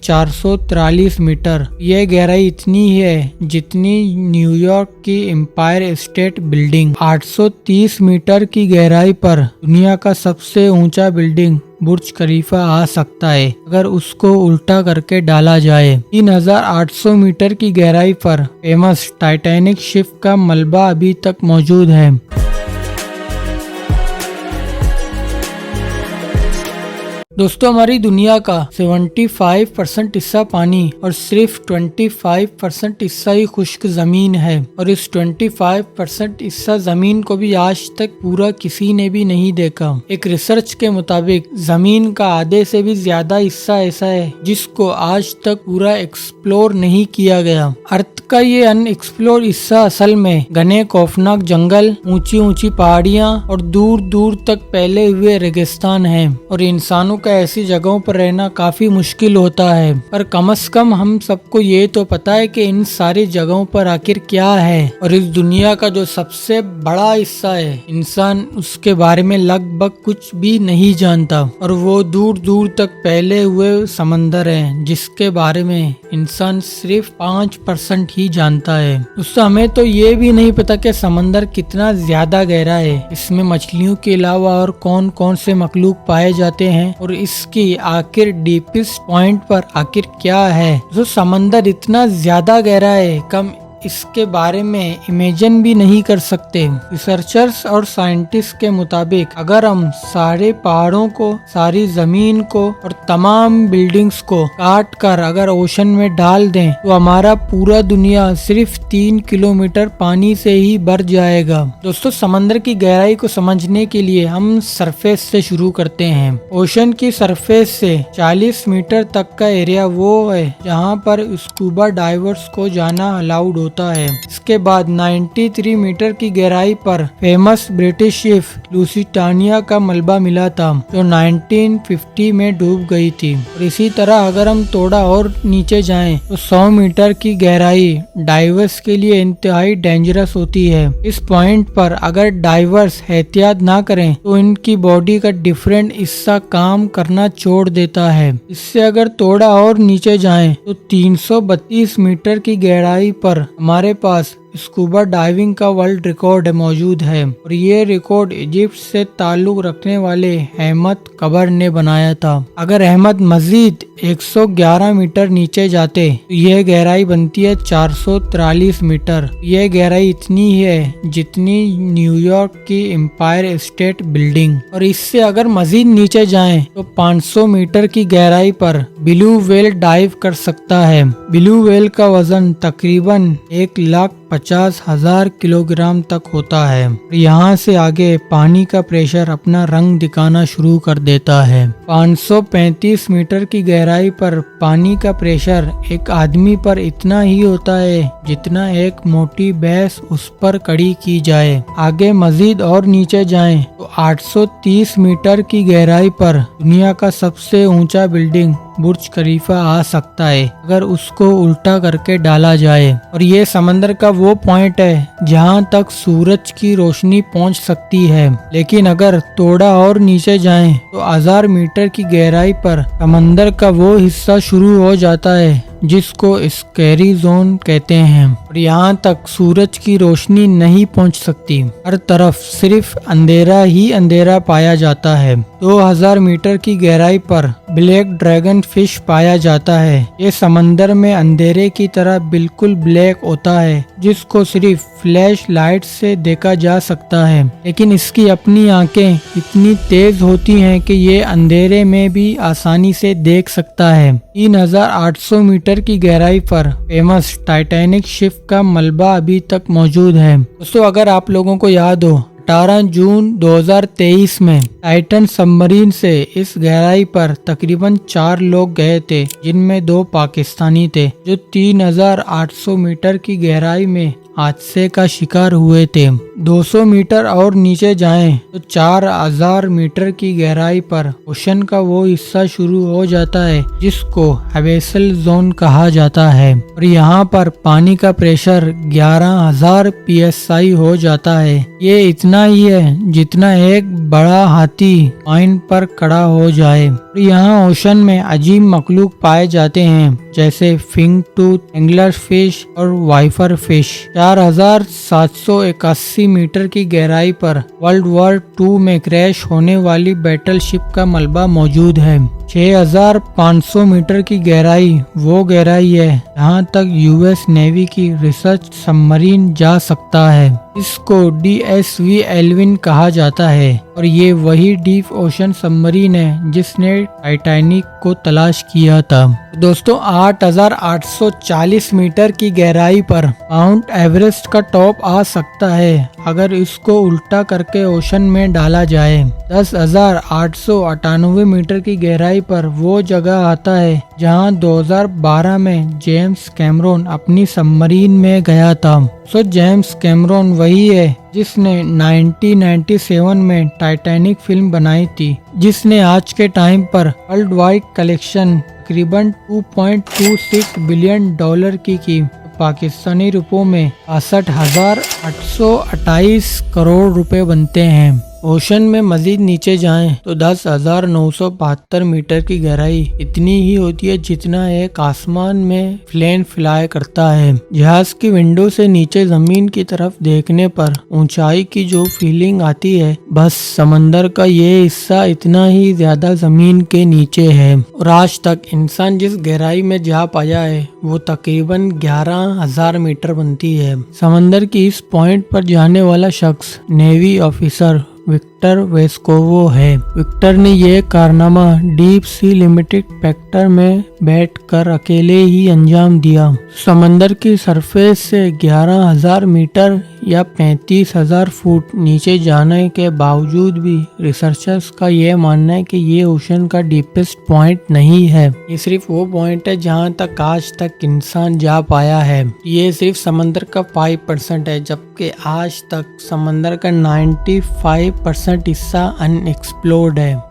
443 metre. यह गहराई इतनी है जितनी न्यूयॉर्क की एम्पायर स्टेट बिल्डिंग। 830 मीटर की गहराई पर दुनिया का सबसे ऊंचा बिल्डिंग बुर्ज खलीफा आ सकता है अगर उसको उल्टा करके डाला जाए। 3800 मीटर की गहराई पर फेमस टाइटैनिक शिप का मलबा अभी तक मौजूद है। दोस्तों, हमारी दुनिया का 75% हिस्सा पानी और सिर्फ 25% हिस्सा ही खुश्क जमीन है, और इस 25% हिस्सा जमीन को भी आज तक पूरा किसी ने भी नहीं देखा। एक रिसर्च के मुताबिक जमीन का आधे से भी ज्यादा हिस्सा ऐसा है जिसको आज तक पूरा एक्सप्लोर नहीं किया गया। अर्थ का ये अनएक्सप्लोर हिस्सा असल में घने खौफनाक जंगल, ऊंची ऊंची पहाड़ियाँ और दूर दूर तक फैले हुए रेगिस्तान है, और इंसानों का ऐसी जगहों पर रहना काफी मुश्किल होता है। पर कम से कम हम सबको ये तो पता है कि इन सारी जगहों पर आखिर क्या है, और इस दुनिया का जो सबसे बड़ा हिस्सा है इंसान उसके बारे में लगभग कुछ भी नहीं जानता, और वो दूर दूर तक फैले हुए समंदर है जिसके बारे में इंसान सिर्फ 5% ही जानता है। उससे हमें तो ये भी नहीं पता कि समंदर कितना ज्यादा गहरा है, इसमें मछलियों के अलावा और कौन कौन से मखलूक पाए जाते हैं, और इसकी आखिर डीपेस्ट पॉइंट पर आखिर क्या है। जो समंदर इतना ज्यादा गहरा है, कम इसके बारे में इमेजिन भी नहीं कर सकते। रिसर्चर्स और साइंटिस्ट के मुताबिक अगर हम सारे पहाड़ों को, सारी जमीन को और तमाम बिल्डिंग्स को काट कर अगर ओशन में डाल दें तो हमारा पूरा दुनिया सिर्फ 3 किलोमीटर पानी से ही भर जाएगा। दोस्तों, समंदर की गहराई को समझने के लिए हम सरफेस से शुरू करते हैं। ओशन की सरफेस से 40 मीटर तक का एरिया वो है जहाँ पर स्कूबा डाइवर्स को जाना अलाउड होता है। इसके बाद 93 मीटर की गहराई पर फेमस ब्रिटिश शिप लुसिटानिया का मलबा मिला था जो 1950 में डूब गई थी। और इसी तरह अगर हम थोड़ा और नीचे जाएं तो 100 मीटर की गहराई डाइवर्स के लिए इंतहाई डेंजरस होती है। इस पॉइंट पर अगर डाइवर्स एहतियात ना करें तो इनकी बॉडी का डिफरेंट हिस्सा काम करना छोड़ देता है। इससे अगर थोड़ा और नीचे जाएं तो 332 मीटर की गहराई पर हमारे पास स्कूबा डाइविंग का वर्ल्ड रिकॉर्ड मौजूद है, और ये रिकॉर्ड इजिप्ट से ताल्लुक रखने वाले अहमद कबर ने बनाया था। अगर अहमद मजीद 111 मीटर नीचे जाते तो यह गहराई बनती है 443 मीटर। यह गहराई इतनी है जितनी न्यूयॉर्क की एम्पायर स्टेट बिल्डिंग। और इससे अगर मजीद नीचे जाएं तो 500 मीटर की गहराई पर ब्लू व्हेल डाइव कर सकता है। ब्लू व्हेल का वजन तकरीबन 1,50,000 किलोग्राम तक होता है। यहाँ से आगे पानी का प्रेशर अपना रंग दिखाना शुरू कर देता है। 535 मीटर की गहराई पर पानी का प्रेशर एक आदमी पर इतना ही होता है जितना एक मोटी भैंस उस पर कड़ी की जाए। आगे मजीद और नीचे जाएं तो 830 मीटर की गहराई पर दुनिया का सबसे ऊंचा बिल्डिंग बुर्ज खलीफा आ सकता है अगर उसको उल्टा करके डाला जाए। और ये समंदर का वो पॉइंट है जहाँ तक सूरज की रोशनी पहुँच सकती है। लेकिन अगर थोड़ा और नीचे जाएं तो 1000 मीटर की गहराई पर समंदर का वो हिस्सा शुरू हो जाता है जिसको स्कैरी जोन कहते हैं, और यहाँ तक सूरज की रोशनी नहीं पहुँच सकती। हर तरफ सिर्फ अंधेरा ही अंधेरा पाया जाता है। 2000 मीटर की गहराई पर ब्लैक ड्रैगन फिश पाया जाता है। ये समंदर में अंधेरे की तरह बिल्कुल ब्लैक होता है जिसको सिर्फ फ्लैश लाइट से देखा जा सकता है, लेकिन इसकी अपनी आंखें इतनी तेज होती हैं कि ये अंधेरे में भी आसानी से देख सकता है। 3800 मीटर की गहराई पर फेमस टाइटैनिक शिप का मलबा अभी तक मौजूद है। दोस्तों, अगर आप लोगों को याद हो 18 जून 2023 में टाइटन सबमरीन से इस गहराई पर तकरीबन 4 लोग गए थे, जिनमें 2 पाकिस्तानी थे जो 3800 मीटर की गहराई में हादसे का शिकार हुए थे। 200 मीटर और नीचे जाएं तो 4000 मीटर की गहराई पर ओशन का वो हिस्सा शुरू हो जाता है जिसको एबेसल जोन कहा जाता है और यहाँ पर पानी का प्रेशर 11,000 psi हो जाता है। ये इतना ही है जितना एक बड़ा हाथी पाइन पर खड़ा हो जाए। और यहाँ ओशन में अजीब मखलूक पाए जाते हैं जैसे फिंग टूथ, एंगलर फिश और वाइफर फिश। 4781 मीटर की गहराई पर वर्ल्ड वॉर 2 में क्रैश होने वाली बैटल शिप का मलबा मौजूद है। 6500 मीटर की गहराई वो गहराई है जहाँ तक यूएस नेवी की रिसर्च सबमरीन जा सकता है। इसको DSV एल्विन कहा जाता है और ये वही डीप ओशन सबमरीन है जिसने टाइटैनिक को तलाश किया था। दोस्तों 8840 मीटर की गहराई पर माउंट एवरेस्ट का टॉप आ सकता है अगर इसको उल्टा करके ओशन में डाला जाए। 10,898 मीटर की गहराई पर वो जगह आता है जहां 2012 में जेम्स कैमरून अपनी सबमरीन में गया था। जेम्स कैमरून वही है जिसने 1997 में टाइटैनिक फिल्म बनाई थी जिसने आज के टाइम पर वर्ल्ड वाइड कलेक्शन तकरीबन $2.26 बिलियन की पाकिस्तानी रुपयों में 62,828 करोड़ रुपए बनते हैं। ओशन में मजीद नीचे जाएं तो 10,972 मीटर की गहराई इतनी ही होती है जितना एक आसमान में प्लेन फ्लाई करता है। जहाज की विंडो से नीचे जमीन की तरफ देखने पर ऊंचाई की जो फीलिंग आती है, बस समंदर का ये हिस्सा इतना ही ज्यादा जमीन के नीचे है। और आज तक इंसान जिस गहराई में जा पाया है वो तकरीबन 11,000 मीटर बनती है। समंदर की इस पॉइंट पर जाने वाला शख्स नेवी ऑफिसर विक्टर वेस्कोवो है। विक्टर ने यह कारनामा डीप सी लिमिटेड पैक्टर में बैठकर अकेले ही अंजाम दिया। समंदर की सरफेस से 11,000 मीटर या 35,000 फुट नीचे जाने के बावजूद भी रिसर्चर्स का यह मानना है कि ये ओशन का डीपेस्ट पॉइंट नहीं है। ये सिर्फ वो पॉइंट है जहाँ तक आज तक इंसान जा पाया है। ये सिर्फ समंदर का 5% है जबकि आज तक समंदर का 95% हिस्सा अनएक्सप्लोर्ड है।